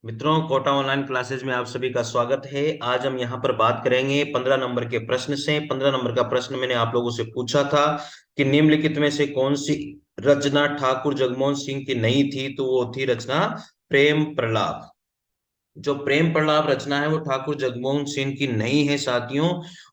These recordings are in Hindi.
मित्रों, कोटा ऑनलाइन क्लासेज में आप सभी का स्वागत है। आज हम यहाँ पर बात करेंगे 15 नंबर के प्रश्न से। 15 नंबर का प्रश्न मैंने आप लोगों से पूछा था कि निम्नलिखित में से कौन सी रचना ठाकुर जगमोहन सिंह की नहीं थी, तो वो थी रचना प्रेम प्रलाप। जो प्रेम प्रलाप रचना है वो ठाकुर जगमोहन सिंह की नहीं है साथियों।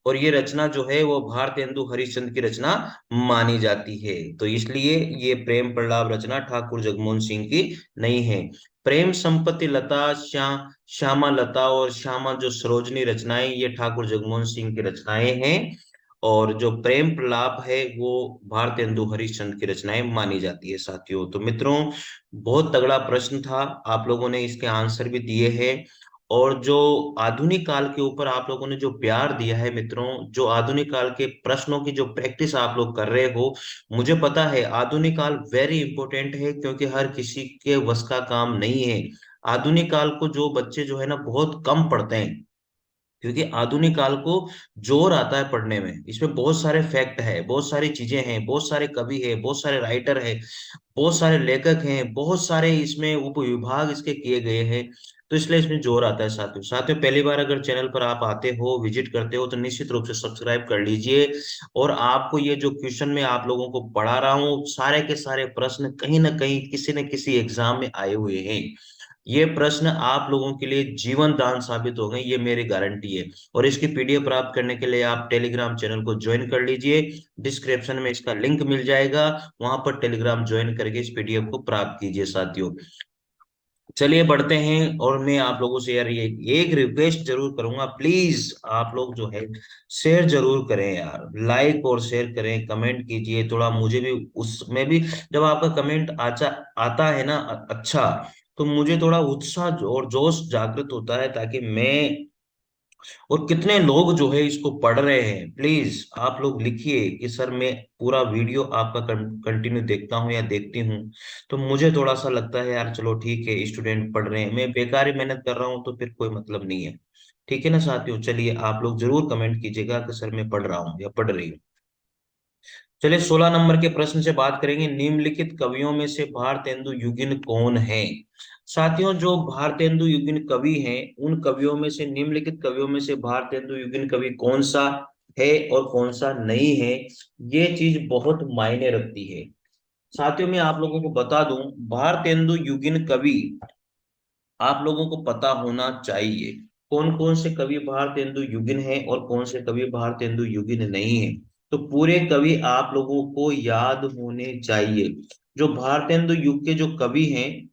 और ये रचना जो है वो भारतेंदु हरिश्चंद्र की रचना मानी जाती है। तो इसलिए ये प्रेम प्रलाप रचना ठाकुर जगमोहन सिंह की नहीं है। प्रेम संपत्ति लता, श्यामा लता और श्यामा जो सरोजनी रचनाएं, ये ठाकुर जगमोहन सिंह की रचनाएं हैं। और जो प्रेम प्रलाप है वो भारतेंदु हरिश्चंद्र की रचनाएं मानी जाती है साथियों। तो मित्रों, बहुत तगड़ा प्रश्न था, आप लोगों ने इसके आंसर भी दिए हैं। और जो आधुनिक काल के ऊपर आप लोगों ने जो प्यार दिया है मित्रों, जो आधुनिक काल के प्रश्नों की जो प्रैक्टिस आप लोग कर रहे हो, मुझे पता है आधुनिक काल वेरी इंपॉर्टेंट है, क्योंकि हर किसी के वश का काम नहीं है। आधुनिक काल को जो बच्चे जो है ना बहुत कम पढ़ते हैं, क्योंकि आधुनिक काल को जोर आता है पढ़ने में। इसमें बहुत सारे फैक्ट है, बहुत सारी चीजें हैं, बहुत सारे कवि है, बहुत सारे राइटर है, बहुत सारे लेखक हैं, बहुत सारे इसमें उपविभाग इसके किए गए हैं। तो इसलिए इसमें जोर आता है साथियों। साथियों, पहली बार अगर चैनल पर आप आते हो, विजिट करते हो, तो निश्चित रूप से सब्सक्राइब कर लीजिए। और आपको ये जो क्वेश्चन में आप लोगों को पढ़ा रहा हूँ, सारे के सारे प्रश्न कहीं ना कहीं किसी न किसी एग्जाम में आए हुए हैं। ये प्रश्न आप लोगों के लिए जीवन दान साबित हो गए, ये मेरी गारंटी है। और इसकी पीडीएफ प्राप्त करने के लिए आप टेलीग्राम चैनल को ज्वाइन कर लीजिए। डिस्क्रिप्शन में इसका लिंक मिल जाएगा, वहां पर टेलीग्राम ज्वाइन करके इस पीडीएफ को प्राप्त कीजिए साथियों। चलिए बढ़ते हैं। और मैं आप लोगों से यार ये एक रिक्वेस्ट जरूर करूंगा, प्लीज आप लोग जो है शेयर जरूर करें यार, लाइक और शेयर करें, कमेंट कीजिए थोड़ा, मुझे भी उसमें भी जब आपका कमेंट आता है ना अच्छा, तो मुझे थोड़ा उत्साह और जोश जागृत होता है, ताकि मैं और कितने लोग जो है इसको पढ़ रहे हैं। प्लीज आप लोग लिखिए कि सर मैं पूरा वीडियो आपका कंटिन्यू देखता हूँ या देखती हूँ, तो मुझे थोड़ा सा लगता है यार चलो ठीक है, स्टूडेंट पढ़ रहे हैं, मैं बेकार ही मेहनत कर रहा हूँ तो फिर कोई मतलब नहीं है। ठीक है ना साथियों, चलिए आप लोग जरूर कमेंट कीजिएगा कि सर मैं पढ़ रहा हूँ या पढ़ रही हूँ। चलिए 16 नंबर के प्रश्न से बात करेंगे। निम्नलिखित कवियों में से भारतेंदु युगिन कौन है? साथियों, जो भारतेंदु युगिन कवि हैं, उन कवियों में से, निम्नलिखित कवियों में से भारतेंदु युगिन कवि कौन सा है और कौन सा नहीं है, ये चीज बहुत मायने रखती है साथियों। मैं आप लोगों को बता दूं, भारतेंदु युगिन कवि आप लोगों को पता होना चाहिए कौन कौन से कवि भारतेंदु युगिन है और कौन से कवि भारतेंदु युगिन नहीं है। तो पूरे कवि आप लोगों को याद होने चाहिए। जो भारतेंदु युग के जो कवि हैं,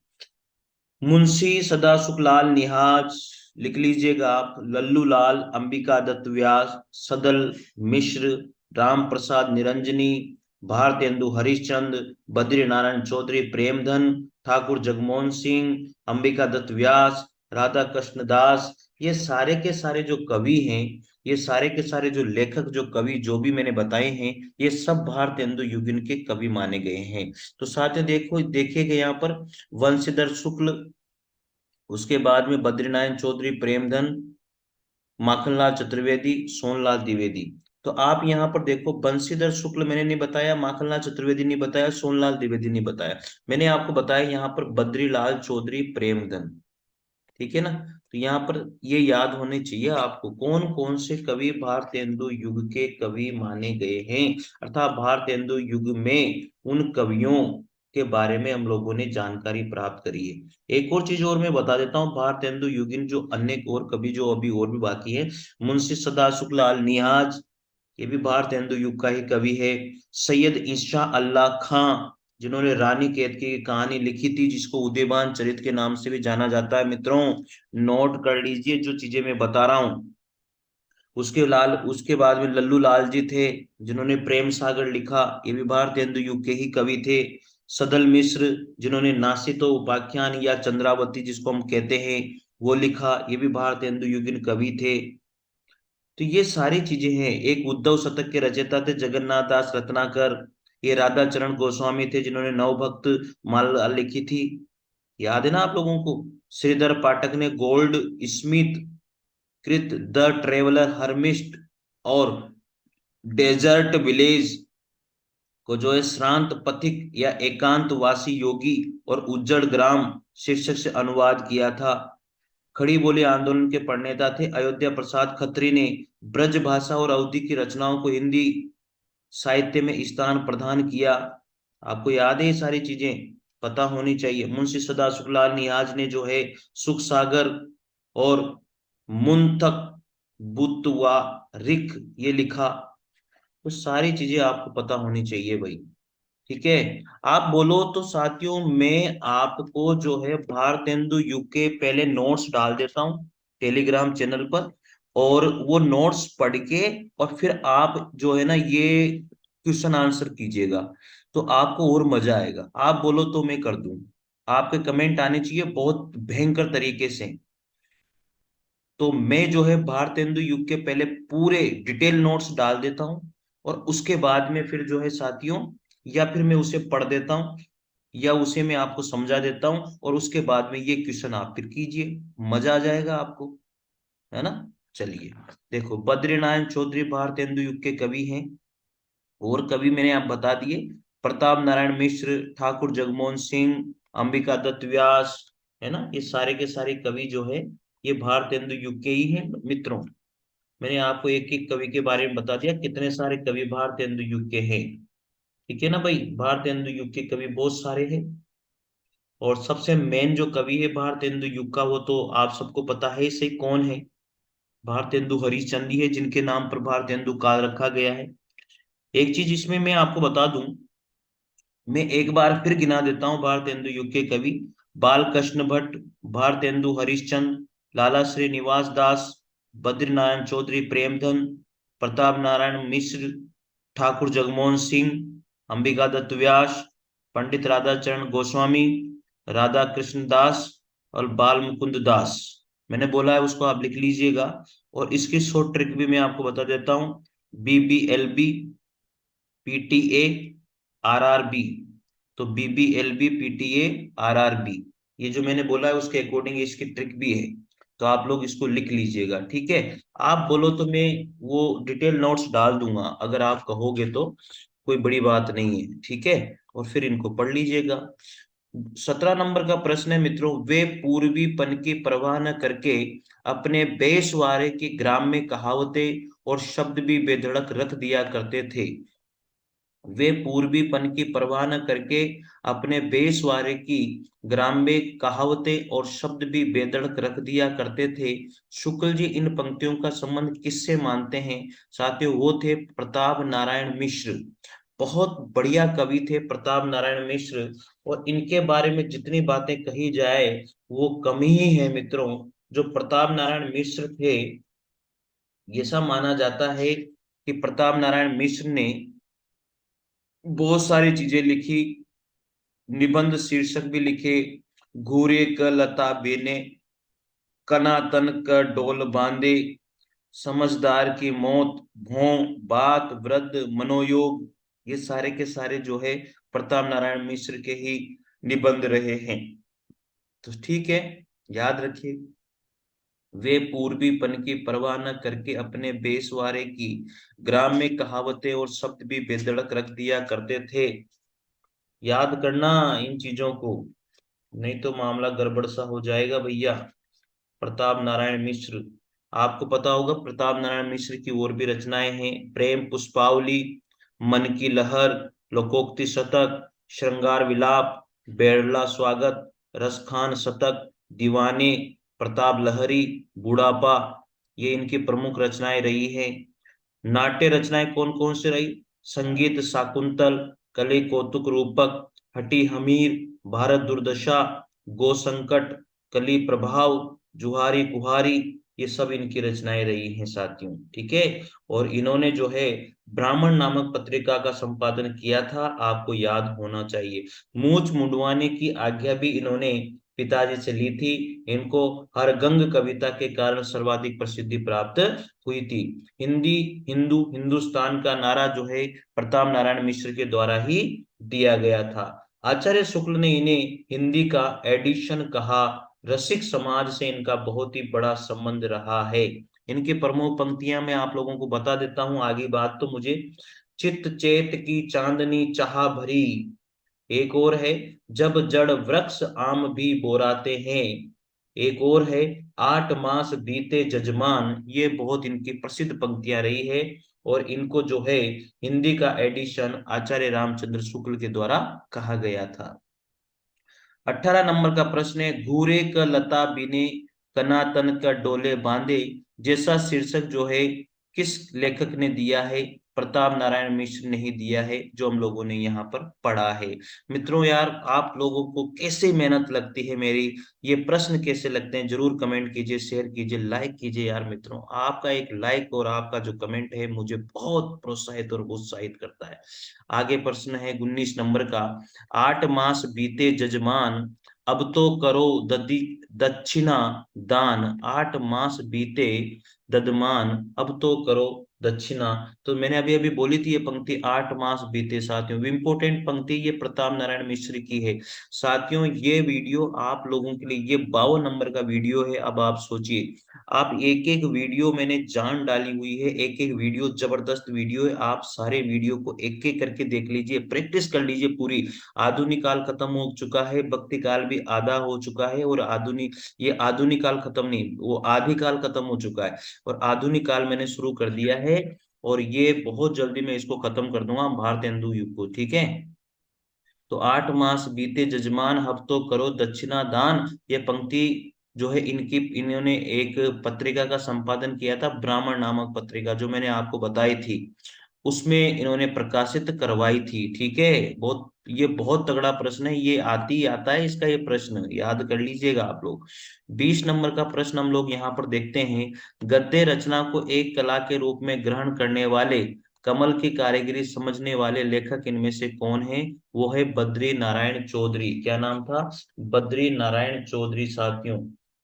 मुंशी सदासुख लाल निहाज, लिख लीजिएगा आप, लल्लू लाल, अंबिका दत्त व्यास, सदल मिश्र, राम प्रसाद निरंजनी, भारतेंदु हरिश्चंद्र, बद्री नारायण चौधरी प्रेमधन, ठाकुर जगमोहन सिंह, अंबिका दत्त व्यास, राधा कृष्ण दास, ये सारे के सारे जो कवि हैं, ये सारे के सारे जो लेखक जो कवि जो भी मैंने बताए हैं, ये सब भारतेंदु युगिन के कवि माने गए हैं। तो साथियों देखो, देखिएगा यहाँ पर वंशीधर शुक्ल, उसके बाद में बद्रीनारायण चौधरी प्रेमधन, माखनलाल चतुर्वेदी, सोनलाल द्विवेदी। तो आप यहाँ पर देखो, बंशीधर शुक्ल मैंने नहीं बताया, माखनलाल चतुर्वेदी नहीं बताया, सोनलाल द्विवेदी नहीं बताया, मैंने आपको बताया यहाँ पर बद्रीलाल चौधरी प्रेमधन। ठीक है ना? तो यहाँ पर ये याद होने चाहिए आपको कौन कौन से कवि भारतेंदु युग के कवि माने गए हैं, अर्थात भारतेंदु युग में उन कवियों के बारे में हम लोगों ने जानकारी प्राप्त करी है। एक और चीज और मैं बता देता हूँ, भारतेंदु युगिन जो अन्य और कवि जो अभी और भी बाकी है, मुंशी सदासुख लाल निहाज, ये भी भारतेंदु युग का ही कवि है। सैयद इंशा अल्लाह खां, जिन्होंने रानी केतकी की कहानी लिखी थी, जिसको उदयबान चरित के नाम से भी जाना जाता है। मित्रों, नोट कर लीजिए जो चीजें मैं बता रहा हूं। उसके बाद में लल्लू लाल जी थे, जिन्होंने प्रेम सागर लिखा, ये भी भारतेंदु युग के ही कवि थे। सदल मिश्र, जिन्होंने नासितो उपाख्यान या चंद्रावती जिसको हम कहते हैं वो लिखा, ये भी भारतेंदु युगिन कवि थे। तो ये सारी चीजें हैं। एक उद्धव शतक के रचयिता थे जगन्नाथ दास रत्नाकर, ये राधा चरण गोस्वामी थे, जिन्होंने नवभक्त माला लिखी थी, याद है ना आप लोगों को? श्रीधर पाठक ने गोल्ड स्मिथ कृत द ट्रेवलर हर्मिस्ट और डेजर्ट विलेज को जो है श्रांत पथिक या एकांतवासी योगी और उज्जड़ ग्राम शीर्षक से अनुवाद किया था। खड़ी बोली आंदोलन के प्रणेता थे। अयोध्या प्रसाद खत्री ने ब्रज भाषा और अवधी की रचनाओं को हिंदी साहित्य में स्थान प्रदान किया। आपको याद है ये सारी चीजें, पता होनी चाहिए। मुंशी सदा शुक्लाल नियाज ने जो है सुख सागर और मुंतक बुतवा रिक ये लिखा। तो सारी चीजें आपको पता होनी चाहिए भाई। ठीक है, आप बोलो तो साथियों मैं आपको जो है भारतेंदु युग के पहले नोट्स डाल देता हूँ टेलीग्राम चैनल पर, और वो नोट्स पढ़ के और फिर आप जो है ना ये क्वेश्चन आंसर कीजिएगा, तो आपको और मजा आएगा। आप बोलो तो मैं कर दूं। आपके कमेंट आने चाहिए बहुत भयंकर तरीके से। तो मैं जो है भारतेंदु युग के पहले पूरे डिटेल नोट्स डाल देता हूँ, और उसके बाद में फिर जो है साथियों, या फिर मैं उसे पढ़ देता हूँ, या उसे मैं आपको समझा देता हूँ, और उसके बाद में ये क्वेश्चन आप फिर कीजिए, मजा आ जाएगा आपको, है ना। चलिए, देखो बद्रीनारायण चौधरी भारतेंदु युग के कवि हैं। और कवि मैंने आप बता दिए, प्रताप नारायण मिश्र, ठाकुर जगमोहन सिंह, अंबिका दत्त व्यास, है ना। ये सारे के सारे कवि जो है ये भारतेंदु युग के ही हैं मित्रों। मैंने आपको एक एक कवि के बारे में बता दिया, कितने सारे कवि भारतेंदु युग के हैं। ठीक है ना भाई, भारतेंदु युग के कवि बहुत सारे हैं। और सबसे मेन जो कवि है भारतेंदु युग का, वो तो आप सबको पता है सही कौन है। भारतेंदु हरिश्चंद्र ही है, जिनके नाम पर भारतेंदु काल रखा गया है। एक चीज इसमें मैं आपको बता दूं, मैं एक बार फिर गिना देता हूं भारतेंदु युग के कवि। बाल कृष्ण भट्ट, भारतेंदु हरिश्चंद्र, लाला श्रीनिवास दास, बद्रीनारायण चौधरी प्रेमधन, प्रताप नारायण मिश्र, ठाकुर जगमोहन सिंह, अंबिका दत्त व्यास, पंडित राधाचरण गोस्वामी, राधा कृष्ण दास, और बाल मुकुंद दास। मैंने बोला है उसको आप लिख लीजिएगा। और इसकी शॉर्ट ट्रिक भी मैं आपको बता देता हूँ, BBLB, PTA, RRB। तो BBLB, PTA, RRB, ये जो मैंने बोला है उसके अकॉर्डिंग इसकी ट्रिक भी है। तो आप लोग इसको लिख लीजिएगा, ठीक है। आप बोलो तो मैं वो डिटेल नोट्स डाल दूंगा, अगर आप कहोगे तो कोई बड़ी बात नहीं है, ठीक है। और फिर इनको पढ़ लीजिएगा। 17 नंबर का प्रश्न है मित्रों, वे पूर्वीपन की परवाह न करके अपने बेसवारे की ग्राम में कहावतें और शब्द भी बेधड़क रख दिया करते थे। वे पूर्वीपन की परवाह न करके अपने बेसवारे की ग्राम में कहावतें और शब्द भी बेधड़क रख दिया करते थे। शुक्ल जी इन पंक्तियों का संबंध किससे मानते हैं? साथियों, वो थे प्रताप नारायण मिश्र। बहुत बढ़िया कवि थे प्रताप नारायण मिश्र। और इनके बारे में जितनी बातें कही जाए वो कम ही है मित्रों। जो प्रताप नारायण मिश्र थे, ऐसा माना जाता है कि प्रताप नारायण मिश्र ने बहुत सारी चीजें लिखी, निबंध शीर्षक भी लिखे। घूरे क लता बेने, कना तन क डोल बांधे, समझदार की मौत, भों बात वृद्ध मनोयोग, ये सारे के सारे जो है प्रताप नारायण मिश्र के ही निबंध रहे हैं। तो ठीक है, याद रखिए, वे पूर्वीपन की परवाह न करके अपने बेसवारे की ग्राम में कहावतें और शब्द भी बेधड़क रख दिया करते थे। याद करना इन चीजों को, नहीं तो मामला गड़बड़ सा हो जाएगा भैया। प्रताप नारायण मिश्र, आपको पता होगा प्रताप नारायण मिश्र की और भी रचनाएं हैं। प्रेम पुष्पावली, मन की लहर, लोकोक्ति शतक, श्रृंगार विलाप, बेरला स्वागत, रसखान शतक, दीवाने, प्रताप लहरी, बुढ़ापा, ये इनकी प्रमुख रचनाएं रही हैं। नाट्य रचनाएं कौन कौन से रही? संगीत शाकुंतल, कली कौतुक रूपक, हठी हमीर, भारत दुर्दशा, गो संकट, कली प्रभाव, जुहारी कुहारी, ये सब इनकी रचनाएं रही हैं साथियों, ठीक है। और इन्होंने जो है ब्राह्मण नामक पत्रिका का संपादन किया था, आपको याद होना चाहिए। मूछ मुंडवाने की आज्ञा भी इन्होंने पिताजी से ली थी। इनको हरगंग कविता के कारण सर्वाधिक प्रसिद्धि प्राप्त हुई थी। हिंदी, हिंदू, हिंदुस्तान का नारा जो है प्रताप नारायण मिश्र के द्वारा ही दिया गया था। आचार्य शुक्ल ने इन्हें हिंदी का एडिशन कहा। रसिक समाज से इनका बहुत ही बड़ा संबंध रहा है। इनकी प्रमुख पंक्तियां मैं आप लोगों को बता देता हूं, आगे बात तो मुझे। चित चेत की चांदनी चाह भरी, एक और है, जब जड़ वृक्ष आम भी बोराते हैं, एक और है, 8 मास बीते जजमान, ये बहुत इनकी प्रसिद्ध पंक्तियां रही है, और इनको जो है हिंदी का एडिशन आचार्य रामचंद्र शुक्ल के द्वारा कहा गया था। 18 नंबर का प्रश्न है, घूरे क लता बिने कनातन का डोले बांधे, जैसा शीर्षक जो है किस लेखक ने दिया है? प्रताप नारायण मिश्र ने ही दिया है, जो हम लोगों ने यहाँ पर पढ़ा है। मित्रों यार, आप लोगों को कैसे मेहनत लगती है मेरी, ये प्रश्न कैसे लगते हैं, जरूर कमेंट कीजिए, शेयर कीजिए, लाइक कीजिए यार। मित्रों, आपका एक लाइक और आपका जो कमेंट है मुझे बहुत प्रोत्साहित और उत्साहित करता है। आगे प्रश्न है 19 नंबर का, 8 मास बीते जजमान, अब तो करो ददी दक्षिणा दान, 8 मास बीते ददमान, अब तो करो दक्षिणा। तो मैंने अभी अभी बोली थी ये पंक्ति, 8 मास बीते। साथियों, इंपोर्टेंट पंक्ति ये प्रताप नारायण मिश्र की है। साथियों, ये वीडियो आप लोगों के लिए, ये 52 नंबर का वीडियो है। अब आप सोचिए, आप एक एक वीडियो मैंने जान डाली हुई है, एक एक वीडियो जबरदस्त वीडियो है। आप सारे वीडियो को एक एक करके देख लीजिए, प्रैक्टिस कर लीजिए पूरी। आधुनिक काल खत्म हो चुका है, भक्ति काल भी आधा हो चुका है, और आधुनिक, ये आधुनिक काल खत्म नहीं, वो आदि काल खत्म हो चुका है, और आधुनिक काल मैंने शुरू कर दिया है। और ये बहुत जल्दी मैं इसको खत्म कर दूंगा, भारतेंदु युग को। ठीक है, तो 8 मास बीते जजमान, अब तो करो दक्षिणा दान, ये पंक्ति जो है इनकी, इन्होंने एक पत्रिका का संपादन किया था, ब्राह्मण नामक पत्रिका, जो मैंने आपको बताई थी, उसमें इन्होंने प्रकाशित करवाई थी। ठीक है, बहुत, ये बहुत तगड़ा प्रश्न है, ये आती ही आता है इसका, ये प्रश्न याद कर लीजिएगा आप लोग। 20 नंबर का प्रश्न हम लोग यहाँ पर देखते हैं, गद्य रचना को एक कला के रूप में ग्रहण करने वाले, कमल की कारीगरी समझने वाले लेखक इनमें से कौन है? वो है बद्री नारायण चौधरी। क्या नाम था? बद्री नारायण चौधरी। साथियों,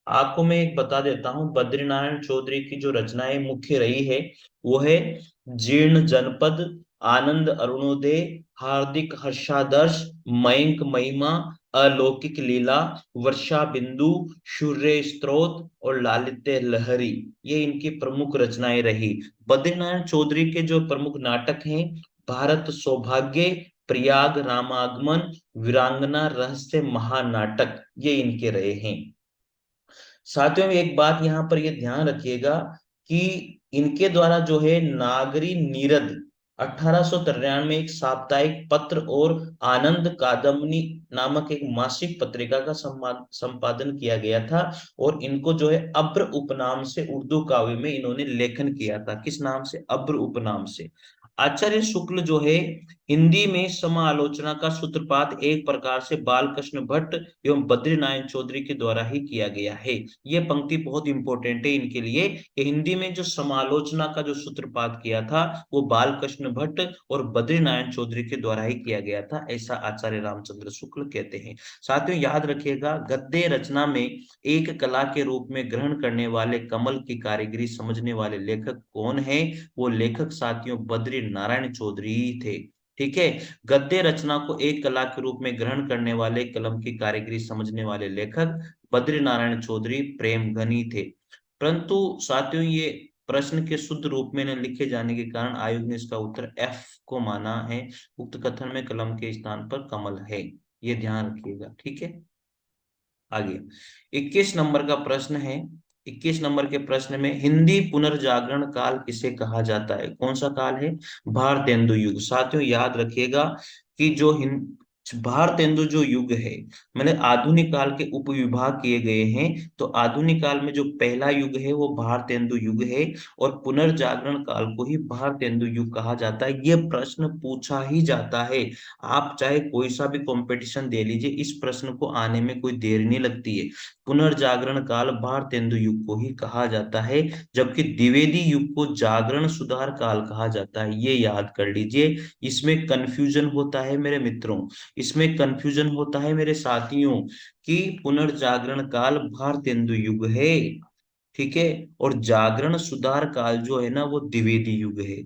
आपको मैं एक बता देता हूँ, बद्री नारायण चौधरी की जो रचनाएं मुख्य रही है, वो है जीर्ण जनपद, आनंद अरुणोदय, हार्दिक हर्षादर्श, मयंक महिमा, अलौकिक लीला, वर्षा बिंदु, सूर्य स्त्रोत और लालित्य लहरी, ये इनकी प्रमुख रचनाएं रही। बद्रीनारायण चौधरी के जो प्रमुख नाटक हैं, भारत सौभाग्य, प्रयाग रामागमन, वीरांगना रहस्य महानाटक, ये इनके रहे हैं। साथियों, एक बात यहाँ पर ये ध्यान रखिएगा कि इनके द्वारा जो है नागरी नीरद 1893 एक साप्ताहिक पत्र और आनंद कादम्बनी नामक एक मासिक पत्रिका का संपादन किया गया था, और इनको जो है अब्र उपनाम से उर्दू काव्य में इन्होंने लेखन किया था। किस नाम से? अब्र उपनाम से। आचार्य शुक्ल जो है हिंदी में समालोचना का सूत्रपात एक प्रकार से बालकृष्ण भट्ट एवं बद्रीनारायण चौधरी के द्वारा ही किया गया है। ये पंक्ति बहुत इंपॉर्टेंट है इनके लिए, कि हिंदी में जो समालोचना का जो सूत्रपात किया था वो बालकृष्ण भट्ट और बद्रीनारायण चौधरी के द्वारा ही किया गया था, ऐसा आचार्य रामचंद्र शुक्ल कहते हैं। साथियों, याद रखिएगा, गद्य रचना में एक कला के रूप में ग्रहण करने वाले, कमल की कारीगरी समझने वाले लेखक कौन है? वो लेखक साथियों बद्री नारायण चौधरी ही थे। ठीक है, गद्य रचना को एक कला के रूप में ग्रहण करने वाले, कलम की कारीगरी समझने वाले लेखक बद्री नारायण चौधरी प्रेम घनी थे। परंतु साथियों, ये प्रश्न के शुद्ध रूप में न लिखे जाने के कारण आयोग ने इसका उत्तर एफ को माना है। उक्त कथन में कलम के स्थान पर कमल है, ये ध्यान रखिएगा। ठीक है, आगे 21 नंबर का प्रश्न है। 21 नंबर के प्रश्न में, हिंदी पुनर्जागरण काल किसे कहा जाता है? कौन सा काल है? भारतेंदु युग। साथियों, याद रखिएगा कि जो भारतेंदु जो युग है, मतलब आधुनिक काल के उपविभाग किए गए हैं, तो आधुनिक काल में जो पहला युग है वो भारतेंदु युग है, और पुनर्जागरण काल को ही भारतेंदु युग कहा जाता है। ये प्रश्न पूछा ही जाता है, आप चाहे कोई सा भी कंपटीशन दे लीजिए, इस प्रश्न को आने में कोई देर नहीं लगती है। पुनर्जागरण काल भारतेंदु युग को ही कहा जाता है, जबकि द्विवेदी युग को जागरण सुधार काल कहा जाता है। ये याद कर लीजिए, इसमें कंफ्यूजन होता है मेरे मित्रों, इसमें कंफ्यूजन होता है मेरे साथियों, कि पुनर्जागरण काल भारतेंदु युग है, ठीक है, और जागरण सुधार काल जो है ना वो द्विवेदी युग है।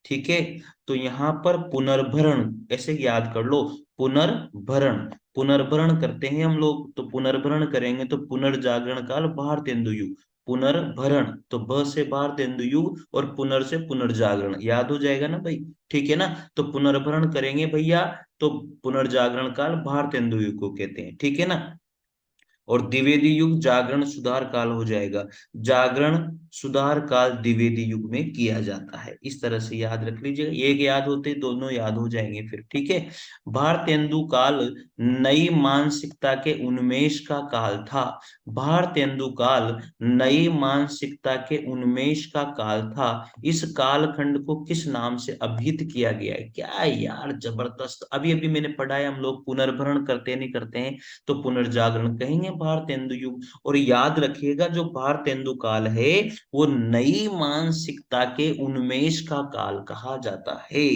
ठीक है, तो यहाँ पर पुनर्भरण ऐसे याद कर लो, पुनर्भरण, पुनर्भरण करते हैं हम लोग, तो पुनर्भरण करेंगे तो पुनर्जागरण काल भारतेंदु युग, पुनर्भरण तो ब से भारतेंदु युग, और पुनर से पुनर्जागरण, याद हो जाएगा ना भाई। ठीक है ना, तो पुनर्भरण करेंगे भैया, तो पुनर्जागरण काल भारतेंदु युग को कहते हैं। ठीक है ना, और द्विवेदी युग जागरण सुधार काल हो जाएगा। जागरण सुधार काल द्विवेदी युग में किया जाता है। इस तरह से याद रख लीजिएगा, एक याद होते दोनों याद हो जाएंगे फिर, ठीक है। भारतेंदु काल नई मानसिकता के उन्मेष का काल था। भारतेंदु काल नई मानसिकता के उन्मेष का काल था। इस कालखंड को किस नाम से अभिहित किया गया है? क्या यार, जबरदस्त। अभी अभी मैंने पढ़ा है, हम लोग पुनर्भरण करते नहीं करते हैं, तो पुनर्जागरण कहेंगे भारतेंदु युग। और याद रखिएगा, जो भारतेंदु काल है वो नई मानसिकता के उन्मेष का काल कहा जाता है,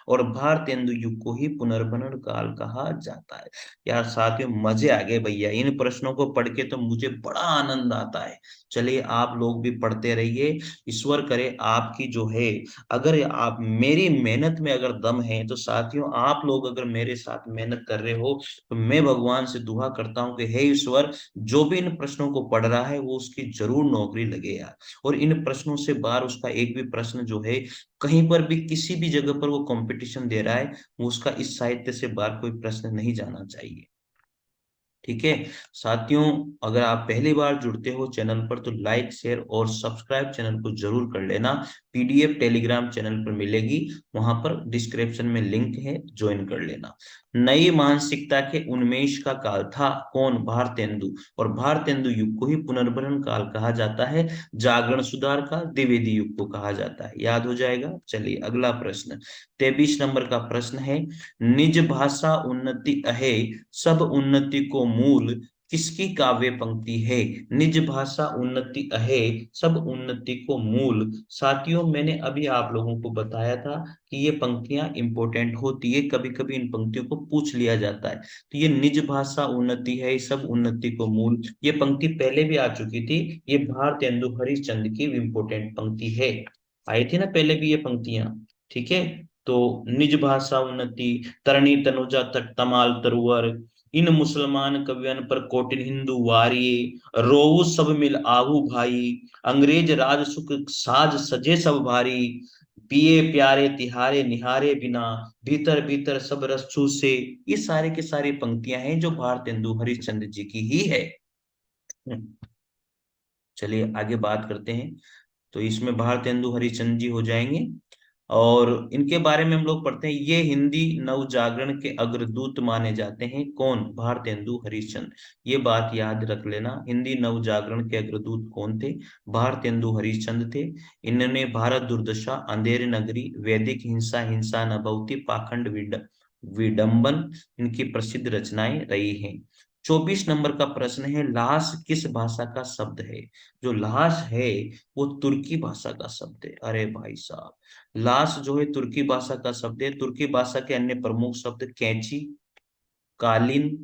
और भारतेंदु युग को ही पुनर्भरण काल कहा जाता है। यार साथियों, मजे आ गए भैया, इन प्रश्नों को पढ़ के तो मुझे बड़ा आनंद आता है। चलिए आप लोग भी पढ़ते रहिए। ईश्वर करे आपकी जो है, अगर आप मेरी मेहनत में अगर दम है, तो साथियों आप लोग अगर मेरे साथ मेहनत कर रहे हो, तो मैं भगवान से दुआ करता हूँ कि हे ईश्वर, जो भी इन प्रश्नों को पढ़ रहा है वो उसकी जरूर नौकरी लगे यार। और इन प्रश्नों से बाहर उसका एक भी प्रश्न जो है, कहीं पर भी किसी भी जगह पर वो कंपटीशन दे रहा है, वो उसका इस साहित्य से बाहर कोई प्रश्न नहीं जाना चाहिए। ठीक है साथियों, अगर आप पहली बार जुड़ते हो चैनल पर, तो लाइक शेयर और सब्सक्राइब चैनल को जरूर कर लेना। पीडीएफ टेलीग्राम चैनल पर मिलेगी, वहां पर डिस्क्रिप्शन में लिंक है, ज्वाइन कर लेना। नई मानसिकता के उन्मेष का काल था कौन? भारतेंदु। और भारतेंदु युग को ही पुनर्भरण काल कहा जाता है। जागरण सुधार काल द्विवेदी युग को कहा जाता है। याद हो जाएगा। चलिए अगला प्रश्न, 23 नंबर का प्रश्न है, निज भाषा उन्नति अहे सब उन्नति को मूल किसकी काव्य पंक्ति है? निज भाषा उन्नति अहे सब उन्नति को मूल। साथियों मैंने अभी आप लोगों को बताया था कि ये पंक्तियां इंपॉर्टेंट होती है, कभी कभी इन पंक्तियों को पूछ लिया जाता है। तो ये निज भाषा उन्नति है सब उन्नति को मूल, ये पंक्ति पहले भी आ चुकी थी। ये भारतेंदु हरिश्चंद्र की इंपॉर्टेंट पंक्ति है, आई थी ना पहले भी ये पंक्तियां। ठीक है, तो निज भाषा उन्नति, तरणी तनुजा तट तमाल तरुवर, इन मुसलमान कवियन पर कोटिन हिंदू वारिये, रोऊ सब मिल आहू भाई, अंग्रेज राज सुख साज सजे सब भारी, पिए प्यारे तिहारे निहारे बिना, भीतर भीतर सब रस चूसे। ये सारे के सारी पंक्तियां हैं जो भारतेंदु हरिश्चंद्र जी की ही है। चलिए आगे बात करते हैं। तो इसमें भारतेंदु हरिश्चंद्र जी हो जाएंगे, और इनके बारे में हम लोग पढ़ते हैं। ये हिंदी नवजागरण के अग्रदूत माने जाते हैं कौन? भारतेंदु हरिश्चंद्र। ये बात याद रख लेना, हिंदी नवजागरण के अग्रदूत कौन थे? भारतेंदु हरिश्चंद्र थे। इन्होंने भारत दुर्दशा, अंधेरी नगरी, वैदिक हिंसा, हिंसा न बहुती, पाखंड विडंबन इनकी प्रसिद्ध रचनाएं रही हैं। 24 नंबर का प्रश्न है, लाश किस भाषा का शब्द है? जो लाश है वो तुर्की भाषा का शब्द है। अरे भाई साहब, लाश जो है तुर्की भाषा का शब्द है। तुर्की भाषा के अन्य प्रमुख शब्द कैंची, कालीन,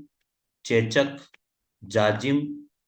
चेचक, जाजिम,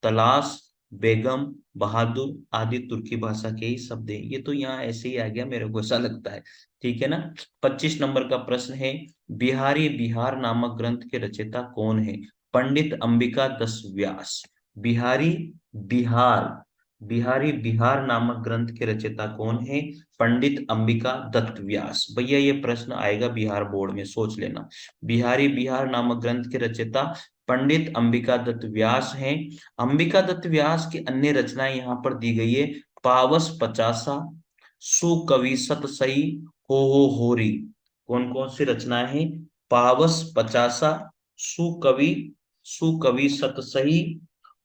तलाश, बेगम, बहादुर आदि तुर्की भाषा के ही शब्द हैं। ये तो यहाँ ऐसे ही आ गया, मेरे को ऐसा लगता है। ठीक है ना। 25 नंबर का प्रश्न है, बिहारी बिहार नामक ग्रंथ के रचयिता कौन है? पंडित अंबिका दास व्यास। बिहारी बिहार, बिहारी बिहार नामक ग्रंथ के रचयिता कौन है? पंडित अंबिका दत्त व्यास। भैया ये प्रश्न आएगा बिहार बोर्ड में, सोच लेना। बिहारी बिहार नामक ग्रंथ के रचयिता पंडित अंबिका दत्त व्यास हैं। अंबिका दत्त व्यास की अन्य रचनाएं यहाँ पर दी गई है, पावस पचासा, सुकवि सत सई, हो होरी। कौन कौन सी रचनाएं हैं? पावस पचासा, सुकवि, सुकवि सत सही,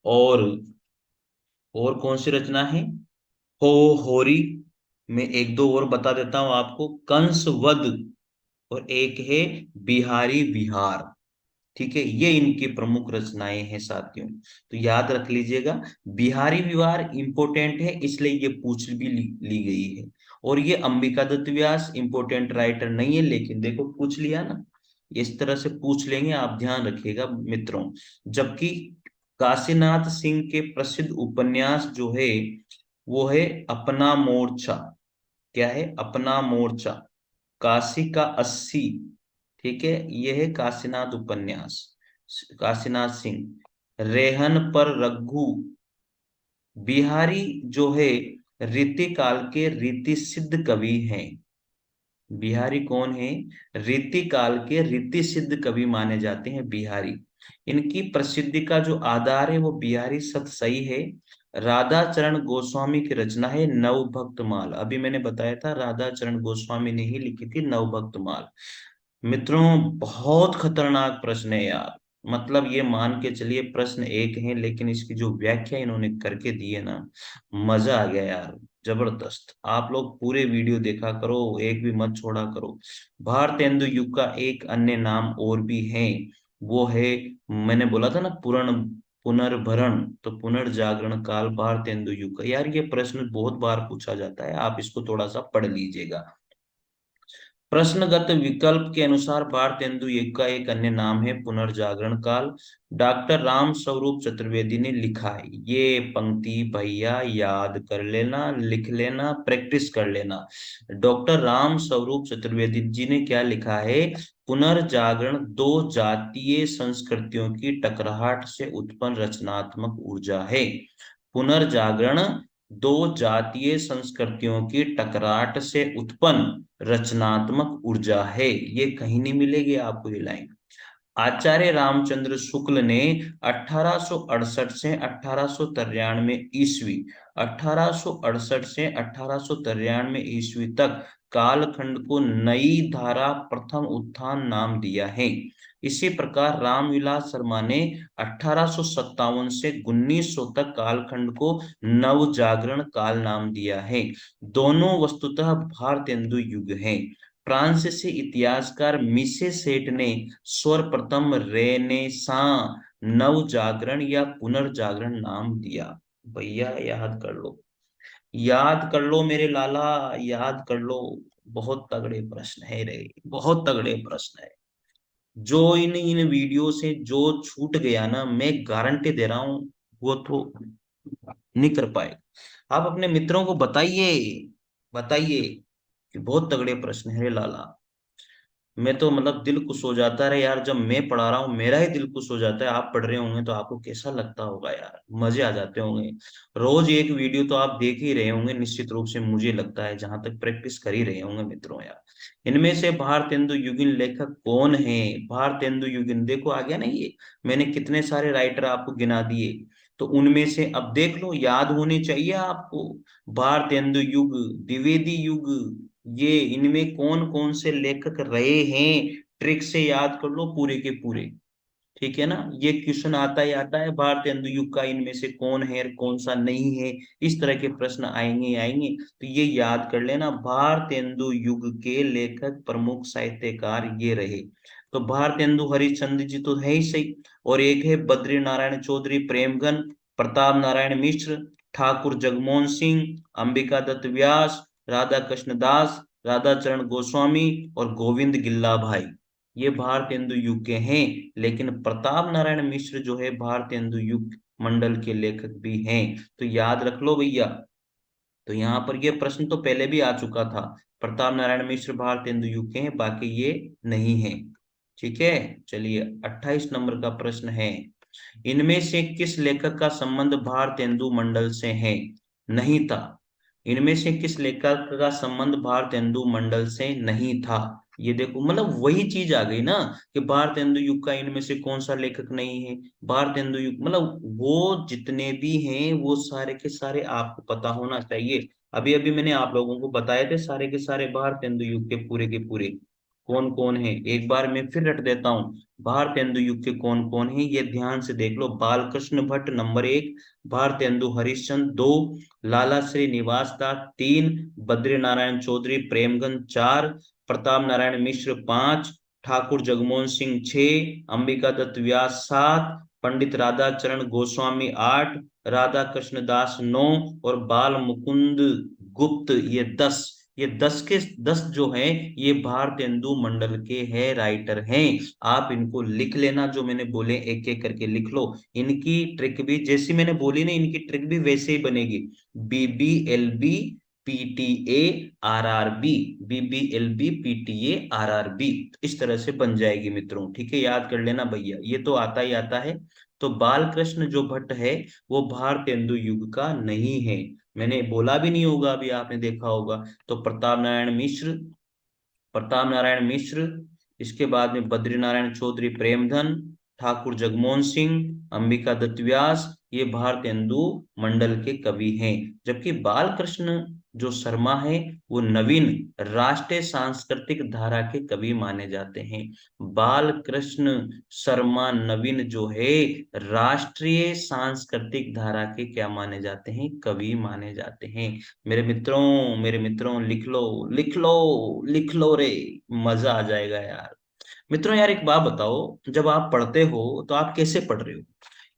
और कौन सी रचना है? हो होरी। मैं एक दो और बता देता हूं आपको, कंस वध, और एक है बिहारी विहार। ठीक है, ये इनकी प्रमुख रचनाएं हैं साथियों, तो याद रख लीजिएगा। बिहारी विहार इंपोर्टेंट है, इसलिए ये पूछ भी ली गई है। और ये अंबिका दत्त व्यास इंपोर्टेंट राइटर नहीं है, लेकिन देखो पूछ लिया ना, इस तरह से पूछ लेंगे, आप ध्यान रखिएगा मित्रों। जबकि काशीनाथ सिंह के प्रसिद्ध उपन्यास जो है वो है अपना मोर्चा। क्या है? अपना मोर्चा, काशी का 80। ठीक है, ये है काशीनाथ उपन्यास, काशीनाथ सिंह। रेहन पर रघु, बिहारी जो है रीति काल के रीति सिद्ध कवि हैं। बिहारी कौन है? रीति काल के रीति सिद्ध कवि माने जाते हैं बिहारी। इनकी प्रसिद्धि का जो आधार है वो बिहारी सत सही है। राधा चरण गोस्वामी की रचना है नवभक्त माल। अभी मैंने बताया था राधा चरण गोस्वामी ने ही लिखी थी नवभक्त माल। मित्रों बहुत खतरनाक प्रश्न है यार। मतलब ये मान के चलिए प्रश्न एक है, लेकिन इसकी जो व्याख्या इन्होंने करके दी है ना, मजा आ गया यार। जबरदस्त। आप लोग पूरे वीडियो देखा करो, एक भी मत छोड़ा करो। भारतेंदु युग का एक अन्य नाम और भी है, वो है, मैंने बोला था ना पुनर्भरण, तो पुनर्जागरण काल भारतेंदु युग का। यार ये प्रश्न बहुत बार पूछा जाता है, आप इसको थोड़ा सा पढ़ लीजिएगा। प्रश्नगत विकल्प के अनुसार भारतेंदु युग का एक अन्य नाम है पुनर्जागरण काल। डॉक्टर राम स्वरूप चतुर्वेदी ने लिखा है। ये पंक्ति भैया याद कर लेना, लिख लेना, प्रैक्टिस कर लेना। डॉक्टर राम स्वरूप चतुर्वेदी जी ने क्या लिखा है? पुनर्जागरण दो जातीय संस्कृतियों की टकराहट से उत्पन्न रचनात्मक ऊर्जा है। पुनर्जागरण दो जातीय संस्कृतियों की टकराहट से उत्पन्न रचनात्मक ऊर्जा है। ये कहीं नहीं मिलेगी आपको ये लाइन। आचार्य रामचंद्र शुक्ल ने 1868 से 1893 ईस्वी 1868 से 1893 ईस्वी तक कालखंड को नई धारा प्रथम उत्थान नाम दिया है। इसी प्रकार रामविलास शर्मा ने 1857 से 1900 तक कालखंड को नव जागरण काल नाम दिया है। दोनों वस्तुतः भारतेंदु युग हैं। फ्रांसीसी इतिहासकार मिसे सेठ ने सर्वप्रथम रेनेसां नव जागरण या पुनर्जागरण नाम दिया। भैया याद कर लो, याद कर लो मेरे लाला, याद कर लो। बहुत तगड़े प्रश्न है रे, बहुत तगड़े प्रश्न है। जो इन इन वीडियो से जो छूट गया ना, मैं गारंटी दे रहा हूं वो तो नहीं कर पाएगा। आप अपने मित्रों को बताइए, बताइए कि बहुत तगड़े प्रश्न है रे लाला। मैं तो मतलब दिल खुश हो जाता है यार, जब मैं पढ़ा रहा हूँ मेरा ही दिल खुश हो जाता है। आप पढ़ रहे होंगे तो आपको कैसा लगता होगा यार, मजे आ जाते होंगे। रोज एक वीडियो तो आप देख ही रहे होंगे निश्चित रूप से, मुझे लगता है, जहां तक प्रैक्टिस कर ही रहे होंगे मित्रों यार। इनमें से भारतेंदु युगिन लेखक कौन है? भारतेंदु युगिन देखो आ गया ना ये, मैंने कितने सारे राइटर आपको गिना दिए। तो उनमें से अब देख लो, याद होने चाहिए आपको। भारतेंदु युग, द्विवेदी युग, ये इनमें कौन कौन से लेखक रहे हैं, ट्रिक से याद कर लो पूरे के पूरे। ठीक है ना, ये क्वेश्चन आता ही आता है, भारतेंदु युग का इनमें से कौन है और कौन सा नहीं है। इस तरह के प्रश्न आएंगे आएंगे, तो ये याद कर लेना। भारतेंदु युग के लेखक प्रमुख साहित्यकार ये रहे। तो भारतेंदु हरिश्चंद्र जी तो है ही सही, और एक है बद्री नारायण चौधरी प्रेमगन, प्रताप नारायण मिश्र, ठाकुर जगमोहन सिंह, अंबिका दत्त व्यास, राधा कृष्ण दास, राधा चरण गोस्वामी और गोविंद गिल्ला भाई। ये भारतेंदु युग के हैं। लेकिन प्रताप नारायण मिश्र जो है भारतेंदु युग मंडल के लेखक भी हैं। तो याद रख लो भैया। तो यहाँ पर ये प्रश्न तो पहले भी आ चुका था। प्रताप नारायण मिश्र भारतेंदु युग के हैं, बाकी ये नहीं है। ठीक है, चलिए 28 नंबर का प्रश्न है। इनमें से किस लेखक का संबंध भारतेंदु मंडल से है? नहीं था। इनमें से किस लेखक का संबंध भारतेंदु मंडल से नहीं था? ये देखो, मतलब वही चीज आ गई ना, कि भारतेंदु युग का इनमें से कौन सा लेखक नहीं है। भारतेंदु युग मतलब वो जितने भी हैं वो सारे के सारे आपको पता होना चाहिए। अभी अभी मैंने आप लोगों को बताए थे सारे के सारे भारतेंदु युग के पूरे कौन कौन है। एक बार मैं फिर रट देता हूँ, भारतेंदु युग के कौन कौन है ये ध्यान से देख लो। बालकृष्ण भट्ट नंबर एक, भारतेंदु हरिश्चंद्र दो, लाला श्रीनिवास दास तीन, बद्री नारायण चौधरी प्रेमगंज चार, प्रताप नारायण मिश्र पांच, ठाकुर जगमोहन सिंह छह, अंबिका दत्त व्यास सात, पंडित राधा चरण गोस्वामी आठ, राधा कृष्ण दास नौ, और बाल मुकुंद गुप्त ये 10। ये 10 के 10 जो हैं ये भारतेंदु मंडल के है राइटर हैं। आप इनको लिख लेना, जो मैंने बोले एक एक करके लिख लो। इनकी ट्रिक भी जैसी मैंने बोली ना, इनकी ट्रिक भी वैसे ही बनेगी। BBLB PTA RRB, BBLB PTA RRB, इस तरह से बन जाएगी मित्रों। ठीक है, याद कर लेना भैया, ये तो आता ही आता है। तो बालकृष्ण जो भट्ट है वो भारतेंदु युग का नहीं है, मैंने बोला भी नहीं होगा, अभी आपने देखा होगा। तो प्रताप नारायण मिश्र, प्रताप नारायण मिश्र, इसके बाद में बद्री नारायण चौधरी प्रेमधन, ठाकुर जगमोहन सिंह, अंबिका दत्त व्यास, ये भारतेंदु मंडल के कवि हैं। जबकि बाल कृष्ण जो शर्मा है वो नवीन राष्ट्रीय सांस्कृतिक धारा के कवि माने जाते हैं। बाल कृष्ण शर्मा नवीन जो है राष्ट्रीय सांस्कृतिक धारा के क्या माने जाते हैं, कवि माने जाते हैं। मेरे मित्रों लिख लो, लिख लो, लिख लो रे, मजा आ जाएगा यार। मित्रों यार एक बात बताओ, जब आप पढ़ते हो तो आप कैसे पढ़ रहे हो?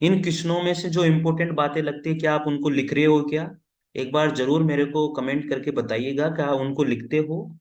इन क्वेश्चनों में से जो इंपॉर्टेंट बातें लगती है क्या आप उनको लिख रहे हो क्या? एक बार जरूर मेरे को कमेंट करके बताइएगा, क्या उनको लिखते हो?